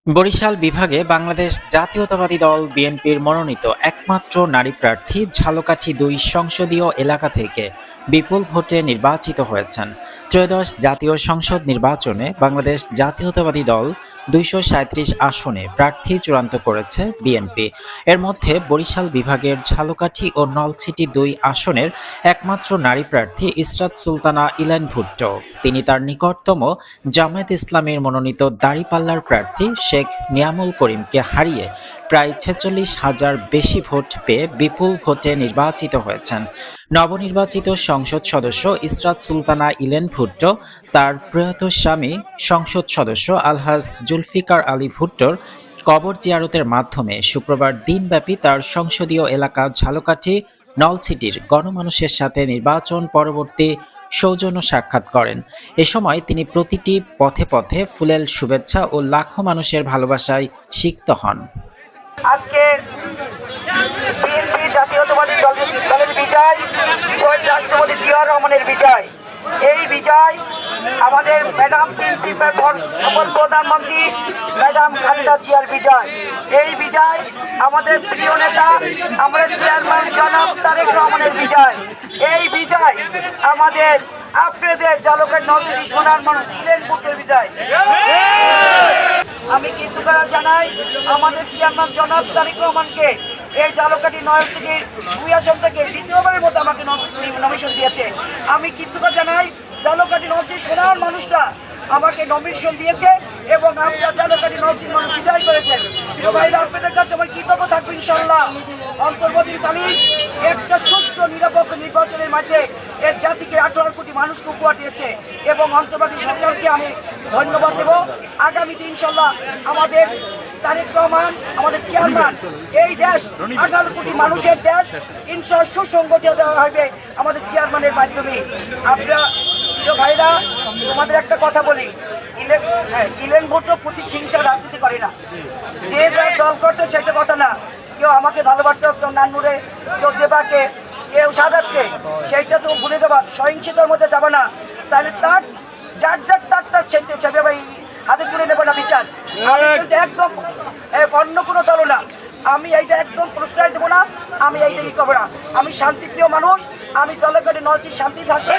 বরিশাল বিভাগে বাংলাদেশ জাতীয়তাবাদী দল বিএনপির মনোনীত একমাত্র নারী প্রার্থী ঝালকাঠি ২ সংসদীয় এলাকা থেকে বিপুল ভোটে নির্বাচিত হয়েছেন। ত্রয়োদশ জাতীয় সংসদ নির্বাচনে বাংলাদেশ জাতীয়তাবাদী দল ২৩৭ আসনে প্রার্থী চূড়ান্ত করেছে বিএনপি। এর মধ্যে বরিশাল বিভাগের ঝালকাঠি ও নলছিটি ২ আসনের একমাত্র নারী প্রার্থী ইসরাত সুলতানা ইলেন ভুট্টো। তিনি তার নিকটতম জামায়াত ইসলামের মনোনীত দাঁড়িপাল্লার প্রার্থী শেখ নিয়ামুল করিমকে হারিয়ে প্রায় ৪৬,০০০ বেশি ভোট পেয়ে বিপুল ভোটে নির্বাচিত হয়েছেন। নবনির্বাচিত সংসদ সদস্য ইসরাত সুলতানা ইলেন ভুট্টো তার প্রয়াত স্বামী সংসদ সদস্য আলহাজ জুলফিকার আলী ভুট্টোর কবর জিয়ারতের মাধ্যমে শুক্রবার দিনব্যাপী তার সংসদীয় এলাকা ঝালকাঠি নলছিটির গণমানুষের সাথে নির্বাচন পরবর্তী সৌজন্য সাক্ষাৎ করেন। এ সময় তিনি প্রতিটি পথে পথে ফুলেল শুভেচ্ছা ও লাখো মানুষের ভালোবাসায় সিক্ত হন। আজকে বিএনপি জাতীয়তাবাদী দলের বিজয়, শহীদ রাষ্ট্রপতি জিয়াউর রহমানের বিজয়। এই বিজয় আমাদের ম্যাডাম বিএনপি সফল প্রধানমন্ত্রী ম্যাডাম খালেদা জিয়ার বিজয়। এই বিজয় আমাদের প্রিয় নেতা আমাদের চেয়ারম্যান জনাব তারেক রহমানের বিজয়। এই বিজয় আমাদের আপনাদের ঝালকাঠি নলছিটি সোনার মানুষ ইলেন ভুট্টোর বিজয়। আমি কৃতজ্ঞতা জানাই আমাদের চেয়ারম্যান জনাব তারেক রহমানকে এই ঝালকাঠি নলছিটির ২ আসন থেকে দ্বিতীয়বারের মতো আমাকে নমিনেশন দিয়েছে। আমি কৃতজ্ঞতা জানাই ঝালকাঠি নলছিটি সোনার মানুষরা আমাকে নমিনেশন দিয়েছে এবং আমরা ঝালকাঠি নলছিটি মানুষ বিজয় করেছেন। তো ভাইরা, আপনাদের কাছে আমার কৃতজ্ঞ থাকবো ইনশাল্লাহ। অন্তর্বর্তীকালীন একটা সুষ্ঠু নিরপেক্ষ নির্বাচনের মাধ্যমে এর জাতিকে ১৮ কোটি মানুষকে উপহার দিয়েছে এবং অন্তর্বর্তী সরকারকে আমি ধন্যবাদ দেব। আগামীতে ইনশাল্লাহ আমাদের তারেক রহমান আমাদের চেয়ারম্যান এই দেশ ১৮ কোটি মানুষের দেশ ইনশাল্লাহ সুসংগঠিত দেওয়া হবে আমাদের চেয়ারম্যানের মাধ্যমে। আপনারা ভাইরা, তোমাদের একটা কথা বলি, ইলেন ভুট্টো প্রতিহিংসা রাজনীতি করে না। যে যার দল করছে সেটা কথা না। কেউ আমাকে ভালোবাসছে, কেউ নান্নুরে, কেউ জেবাকে, কেউ সাদাতকে, সেইটা তো ভুলে যাবা, সহিংসতার মধ্যে যাবা না। তাহলে তার যার সেভাবে ভাই হাতে তুলে নেবো না বিচার। একদম অন্য কোনো দল না। আমি এইটা একদম প্রশ্রয় দেবো না, আমি এইটাই করবো না। আমি শান্তিপ্রিয় মানুষ, আমি ঝালকাঠি নলছিটি শান্তি থাকবে।